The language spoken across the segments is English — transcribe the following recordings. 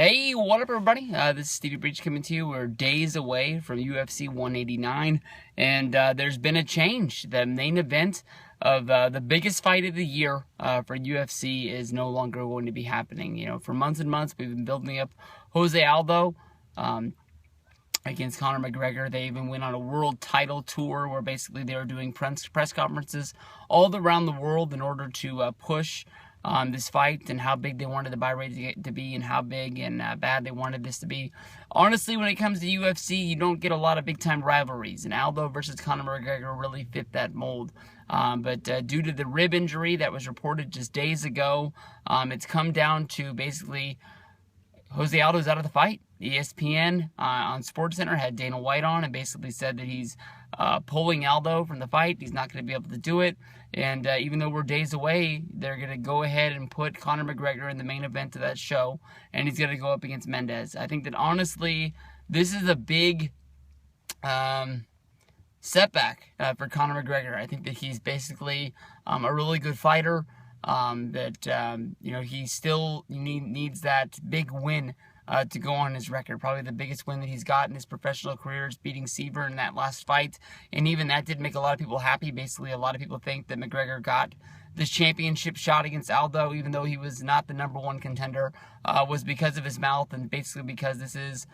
Hey, what up, everybody? This is Stevie Breach coming to you. We're days away from UFC 189, and there's been a change. The main event of the biggest fight of the year for UFC is no longer going to be happening. You know, for months and months, we've been building up Jose Aldo against Conor McGregor. They even went on a world title tour where basically they were doing press conferences all around the world in order to push this fight and how big they wanted the buy rate to be and how big and bad they wanted this to be. Honestly, when it comes to UFC, you don't get a lot of big-time rivalries, and Aldo versus Conor McGregor really fit that mold. But due to the rib injury that was reported just days ago, it's come down to basically Jose Aldo's out of the fight. ESPN on SportsCenter had Dana White on and basically said that he's pulling Aldo from the fight. He's not going to be able to do it. And even though we're days away, they're going to go ahead and put Conor McGregor in the main event of that show. And he's going to go up against Mendes. I think that honestly, this is a big setback for Conor McGregor. I think that he's basically a really good fighter. He still needs that big win to go on his record. Probably the biggest win that he's got in his professional career is beating Seaver in that last fight. And even that did make a lot of people happy. Basically, a lot of people think that McGregor got this championship shot against Aldo, even though he was not the number one contender, was because of his mouth and basically because this is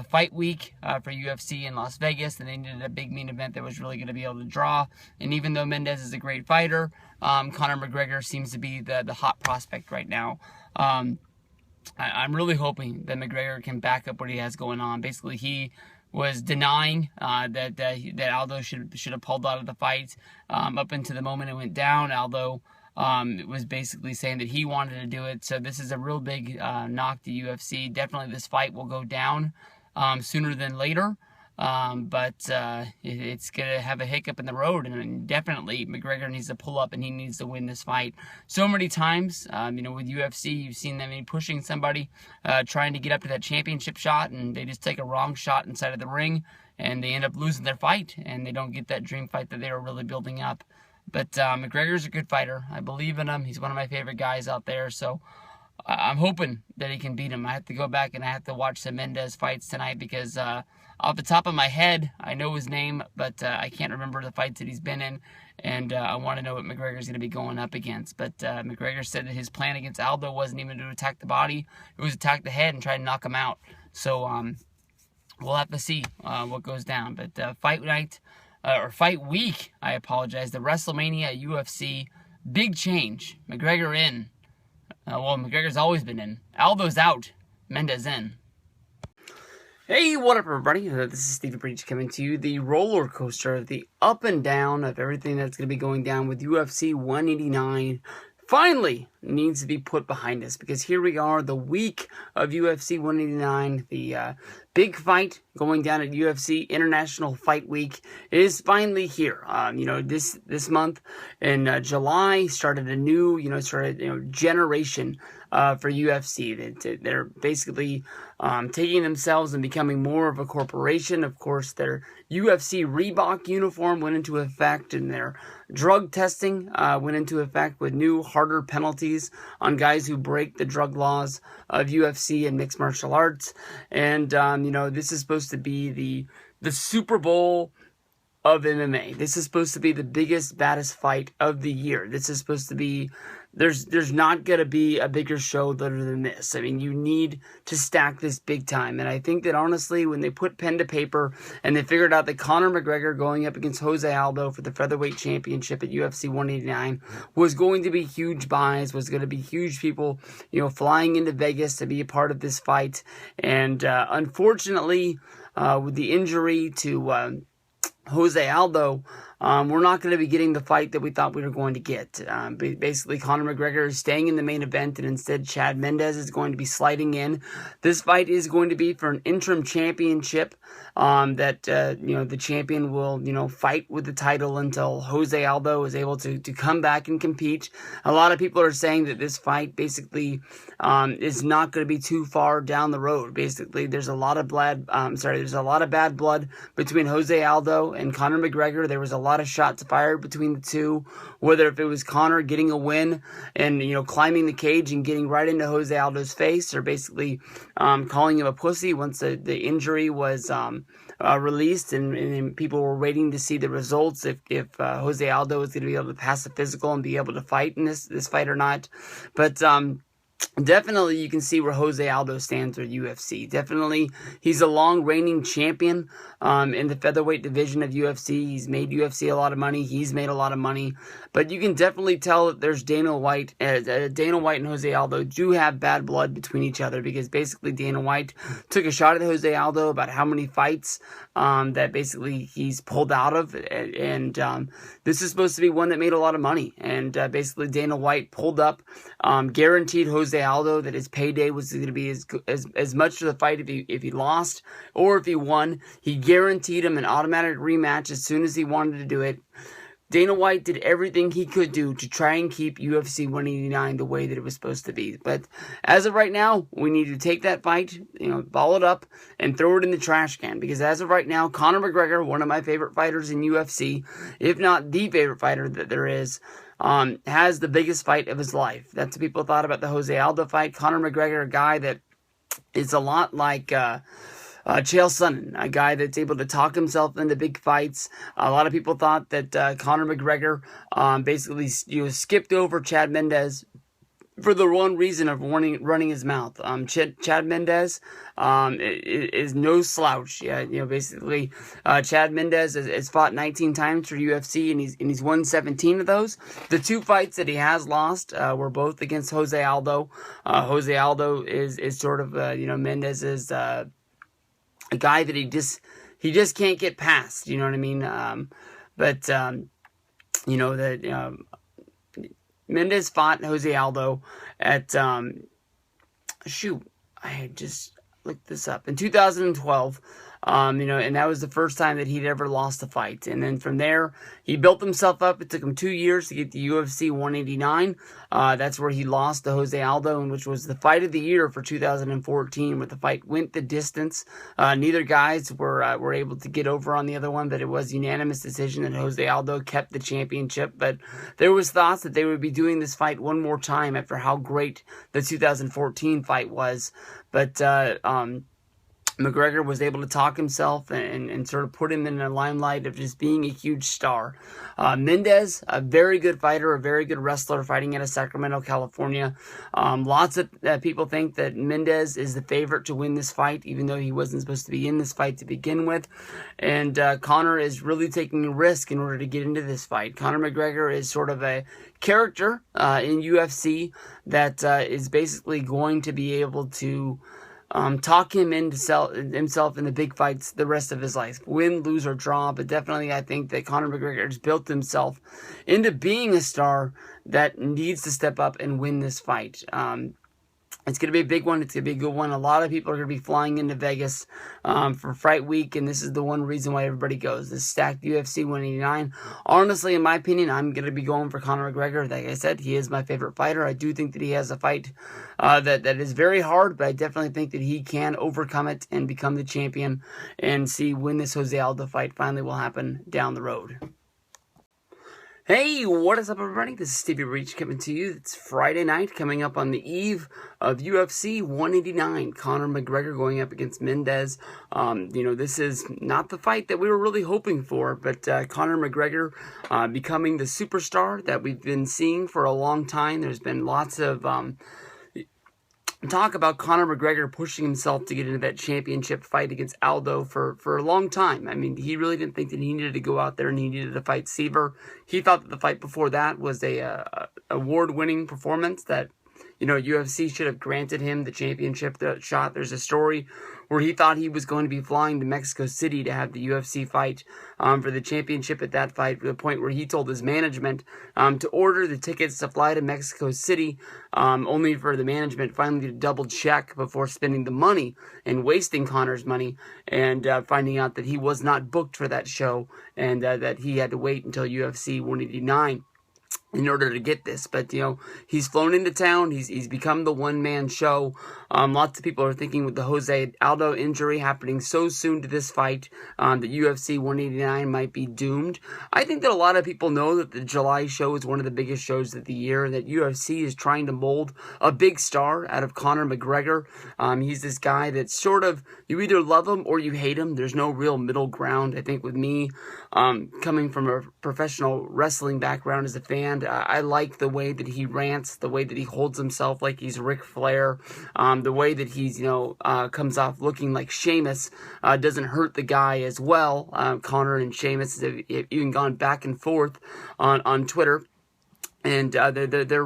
fight week for UFC in Las Vegas, and they needed a big main event that was really going to be able to draw. And even though Mendes is a great fighter, Conor McGregor seems to be the hot prospect right now. I'm really hoping that McGregor can back up what he has going on. Basically, he was denying that Aldo should have pulled out of the fight up until the moment it went down. Aldo was basically saying that he wanted to do it. So this is a real big knock to UFC. Definitely this fight will go down sooner than later. But it's going to have a hiccup in the road, and definitely McGregor needs to pull up and he needs to win this fight. So many times, with UFC, you've seen them pushing somebody, trying to get up to that championship shot, and they just take a wrong shot inside of the ring, and they end up losing their fight, and they don't get that dream fight that they were really building up. But McGregor's a good fighter. I believe in him. He's one of my favorite guys out there, so I'm hoping that he can beat him. I have to go back and I have to watch some Mendes fights tonight because off the top of my head, I know his name, but I can't remember the fights that he's been in, and I want to know what McGregor's going to be going up against. But McGregor said that his plan against Aldo wasn't even to attack the body. It was attack the head and try to knock him out. So we'll have to see what goes down. But fight week, I apologize, the WrestleMania UFC, big change. McGregor in. McGregor's always been in. Aldo's out. Mendes in. Hey, what up, everybody? This is Stevie Breach coming to you. The roller coaster, the up and down of everything that's going to be going down with UFC 189 finally needs to be put behind us, because here we are, the week of UFC 189, the big fight going down at UFC International Fight Week is finally here. This month in July started a new, generation for UFC. They're basically taking themselves and becoming more of a corporation. Of course, their UFC Reebok uniform went into effect, and their drug testing went into effect with new, harder penalties on guys who break the drug laws of UFC and mixed martial arts. And, this is supposed to be the Super Bowl of MMA. This is supposed to be the biggest, baddest fight of the year. This is supposed to be, there's not going to be a bigger show than this. I mean, you need to stack this big time. And I think that honestly, when they put pen to paper and they figured out that Conor McGregor going up against Jose Aldo for the featherweight championship at UFC 189 was going to be huge buys, was going to be huge people, flying into Vegas to be a part of this fight. And unfortunately, with the injury to Jose Aldo, we're not going to be getting the fight that we thought we were going to get. Basically, Conor McGregor is staying in the main event, and instead Chad Mendes is going to be sliding in. This fight is going to be for an interim championship that the champion will, fight with the title until Jose Aldo is able to come back and compete. A lot of people are saying that this fight basically is not going to be too far down the road. Basically, there's a lot of bad blood between Jose Aldo and Conor McGregor. There was a lot of shots fired between the two, whether if it was Conor getting a win and, climbing the cage and getting right into Jose Aldo's face, or basically calling him a pussy once the injury was released and people were waiting to see the results if Jose Aldo was going to be able to pass the physical and be able to fight in this fight or not. But definitely, you can see where Jose Aldo stands with UFC. Definitely, he's a long reigning champion in the featherweight division of UFC. He's made UFC a lot of money. He's made a lot of money. But you can definitely tell that there's Dana White and Jose Aldo do have bad blood between each other, because basically Dana White took a shot at Jose Aldo about how many fights that basically he's pulled out of. And this is supposed to be one that made a lot of money. And basically Dana White pulled up, guaranteed Jose Aldo that his payday was going to be as much for the fight if he lost or if he won. He guaranteed him an automatic rematch as soon as he wanted to do it. Dana White did everything he could do to try and keep UFC 189 the way that it was supposed to be. But as of right now, we need to take that fight, ball it up and throw it in the trash can. Because as of right now, Conor McGregor, one of my favorite fighters in UFC, if not the favorite fighter that there is, has the biggest fight of his life. That's what people thought about the Jose Aldo fight. Conor McGregor, a guy that is a lot like Chael Sonnen, a guy that's able to talk himself into big fights. A lot of people thought that Conor McGregor basically skipped over Chad Mendes for the one reason of running his mouth. Chad Mendes is no slouch. Yeah, basically, Chad Mendes has fought 19 times for UFC, and he's won 17 of those. The two fights that he has lost were both against Jose Aldo. Jose Aldo is sort of Mendes's a guy that he just can't get past. You know what I mean? Mendes fought Jose Aldo at, I just looked this up, in 2012, and that was the first time that he'd ever lost a fight. And then from there, he built himself up. It took him 2 years to get to UFC 189. That's where he lost to Jose Aldo, which was the fight of the year for 2014, where the fight went the distance. Neither guys were able to get over on the other one, but it was unanimous decision that Jose Aldo kept the championship. But there was thoughts that they would be doing this fight one more time after how great the 2014 fight was. But McGregor was able to talk himself and sort of put him in the limelight of just being a huge star. Mendes, a very good fighter, a very good wrestler, fighting out of Sacramento, California. Lots of people think that Mendes is the favorite to win this fight, even though he wasn't supposed to be in this fight to begin with. And Conor is really taking a risk in order to get into this fight. Conor McGregor is sort of a character in UFC that is basically going to be able to talk him into himself in the big fights the rest of his life. Win, lose, or draw. But definitely I think that Conor McGregor has built himself into being a star that needs to step up and win this fight. It's going to be a big one. It's going to be a good one. A lot of people are going to be flying into Vegas for Fight Week, and this is the one reason why everybody goes. This stacked UFC 189. Honestly, in my opinion, I'm going to be going for Conor McGregor. Like I said, he is my favorite fighter. I do think that he has a fight that is very hard, but I definitely think that he can overcome it and become the champion and see when this Jose Aldo fight finally will happen down the road. Hey, what is up, everybody? This is Stevie Reach coming to you. It's Friday night, coming up on the eve of UFC 189. Conor McGregor going up against Mendes. This is not the fight that we were really hoping for, but Conor McGregor becoming the superstar that we've been seeing for a long time. There's been lots of talk about Conor McGregor pushing himself to get into that championship fight against Aldo for a long time. I mean, he really didn't think that he needed to go out there and he needed to fight Seaver. He thought that the fight before that was a award-winning performance that, UFC should have granted him the championship shot. There's a story where he thought he was going to be flying to Mexico City to have the UFC fight for the championship at that fight, to the point where he told his management to order the tickets to fly to Mexico City, only for the management finally to double check before spending the money and wasting Conor's money, and finding out that he was not booked for that show, and that he had to wait until UFC 189. in order to get this. But, he's flown into town. He's become the one-man show. Lots of people are thinking with the Jose Aldo injury happening so soon to this fight, that UFC 189 might be doomed. I think that a lot of people know that the July show is one of the biggest shows of the year, and that UFC is trying to mold a big star out of Conor McGregor. He's this guy that sort of, you either love him or you hate him. There's no real middle ground. I think with me, coming from a professional wrestling background as a fan, I like the way that he rants, the way that he holds himself like he's Ric Flair, the way that he's, comes off looking like Sheamus, doesn't hurt the guy as well. Conor and Sheamus have even gone back and forth on Twitter, and they're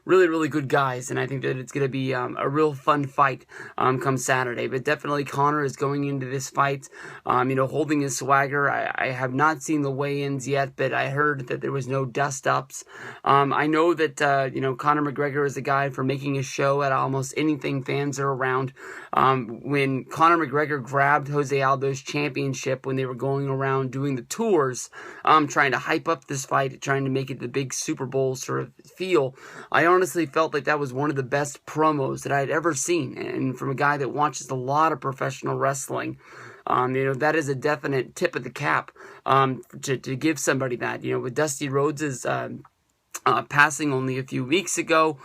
really good guys, and I think that it's going to be a real fun fight come Saturday. But definitely Conor is going into this fight, holding his swagger. I have not seen the weigh-ins yet, but I heard that there was no dust-ups. I know that, Conor McGregor is a guy for making a show at almost anything fans are around. When Conor McGregor grabbed Jose Aldo's championship, when they were going around doing the tours, trying to hype up this fight, trying to make it the big Super Bowl sort of feel, I honestly felt like that was one of the best promos that I had ever seen, and from a guy that watches a lot of professional wrestling, that is a definite tip of the cap to give somebody that. With Dusty Rhodes's passing only a few weeks ago,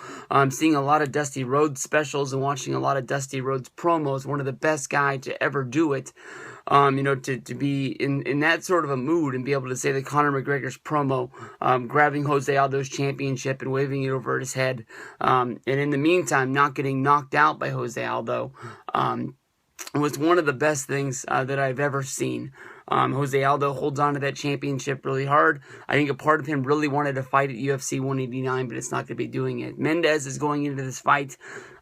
seeing a lot of Dusty Rhodes specials and watching a lot of Dusty Rhodes promos, one of the best guys to ever do it. To be in that sort of a mood and be able to say that Conor McGregor's promo, grabbing Jose Aldo's championship and waving it over his head, and in the meantime not getting knocked out by Jose Aldo, was one of the best things that I've ever seen. Jose Aldo holds on to that championship really hard. I think a part of him really wanted to fight at UFC 189, but it's not going to be doing it. Mendes is going into this fight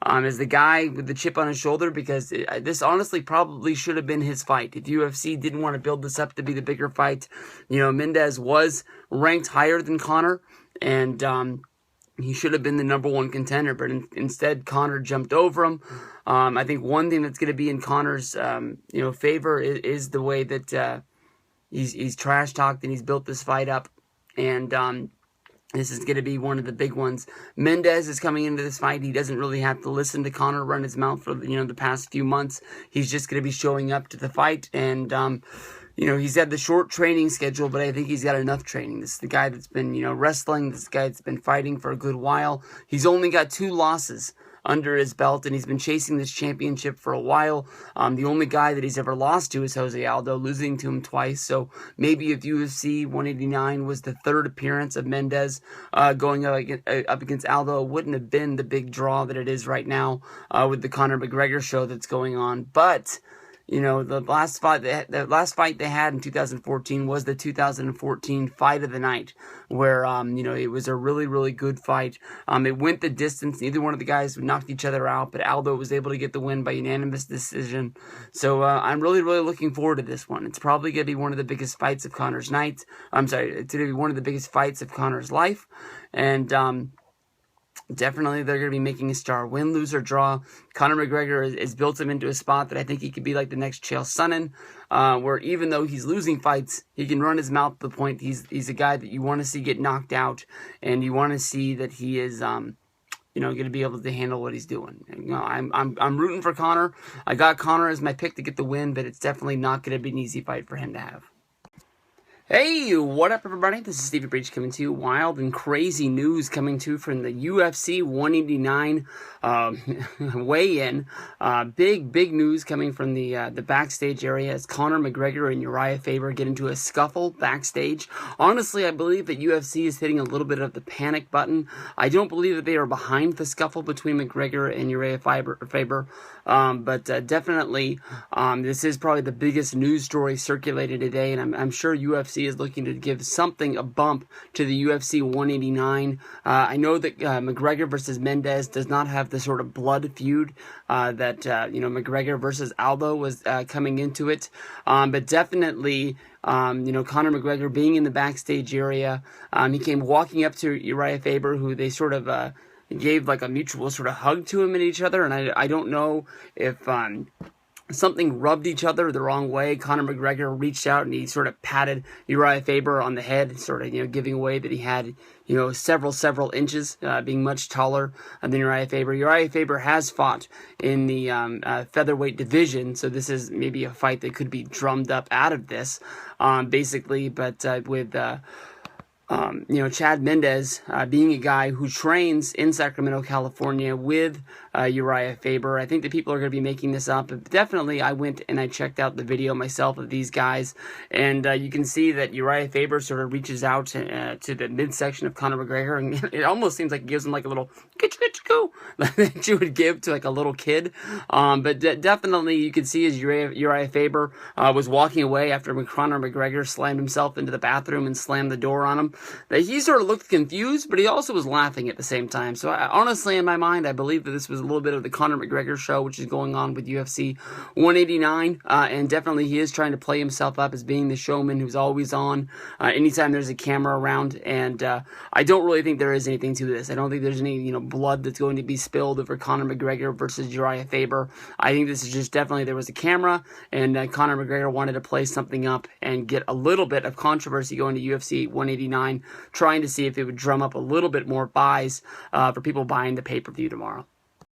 as the guy with the chip on his shoulder, because this honestly probably should have been his fight. If UFC didn't want to build this up to be the bigger fight, Mendes was ranked higher than Conor, and he should have been the number one contender, but instead Conor jumped over him. I think one thing that's going to be in Conor's, favor is the way that he's trash talked and he's built this fight up, and this is going to be one of the big ones. Mendes is coming into this fight. He doesn't really have to listen to Conor run his mouth for the past few months. He's just going to be showing up to the fight, and he's had the short training schedule, but I think he's got enough training. This is the guy that's been, wrestling. This guy that's been fighting for a good while. He's only got 2 losses under his belt, and he's been chasing this championship for a while. The only guy that he's ever lost to is Jose Aldo, losing to him twice. So maybe if UFC 189 was the 3rd appearance of Mendes going up against Aldo, it wouldn't have been the big draw that it is right now with the Conor McGregor show that's going on. But the last fight they had in 2014 was the 2014 fight of the night, where it was a really good fight. It went the distance. Neither one of the guys knocked each other out, but Aldo was able to get the win by unanimous decision. So I'm really looking forward to this one. It's probably going to be one of the biggest fights of Conor's night. It's going to be one of the biggest fights of Conor's life, and definitely they're going to be making a star. Win, lose, or draw, Conor McGregor has built him into a spot that I think he could be like the next Chael Sonnen, where even though he's losing fights, he can run his mouth to the point. He's a guy that you want to see get knocked out, and you want to see that he is going to be able to handle what he's doing. I'm rooting for Conor. I got Conor as my pick to get the win, but it's definitely not going to be an easy fight for him to have. Hey, what up everybody? This is Stevie Breach coming to you. Wild and crazy news coming to you from the UFC 189 weigh-in. Big news coming from the backstage area as Conor McGregor and Uriah Faber get into a scuffle backstage. Honestly, I believe that UFC is hitting a little bit of the panic button. I don't believe that they are behind the scuffle between McGregor and Uriah Faber. But definitely, this is probably the biggest news story circulated today, and I'm sure UFC is looking to give something a bump to the UFC 189. I know that McGregor versus Mendes does not have the sort of blood feud that McGregor versus Aldo was coming into it, but definitely. Conor McGregor being in the backstage area, he came walking up to Uriah Faber, who they sort of gave like a mutual sort of hug to him and each other, and I don't know if something rubbed each other the wrong way. Conor McGregor reached out and he sort of patted Uriah Faber on the head, sort of, giving away that he had, several inches, being much taller than Uriah Faber. Uriah Faber has fought in the featherweight division, so this is maybe a fight that could be drummed up out of this, basically, but with Chad Mendes being a guy who trains in Sacramento, California with Uriah Faber. I think that people are going to be making this up, but definitely I went and I checked out the video myself of these guys, and you can see that Uriah Faber sort of reaches out to the midsection of Conor McGregor, and it almost seems like he gives him like a little go that you would give to like a little kid. But definitely you can see as Uriah Faber was walking away after Conor McGregor slammed himself into the bathroom and slammed the door on him, that he sort of looked confused, but he also was laughing at the same time. So honestly, in my mind, I believe that this was a little bit of the Conor McGregor show, which is going on with UFC 189, and definitely he is trying to play himself up as being the showman who's always on anytime there's a camera around, and I don't really think there is anything to this. I don't think there's any blood that's going to be spilled over Conor McGregor versus Uriah Faber. I think this is just definitely there was a camera, and Conor McGregor wanted to play something up and get a little bit of controversy going to UFC 189, trying to see if it would drum up a little bit more buys for people buying the pay-per-view tomorrow.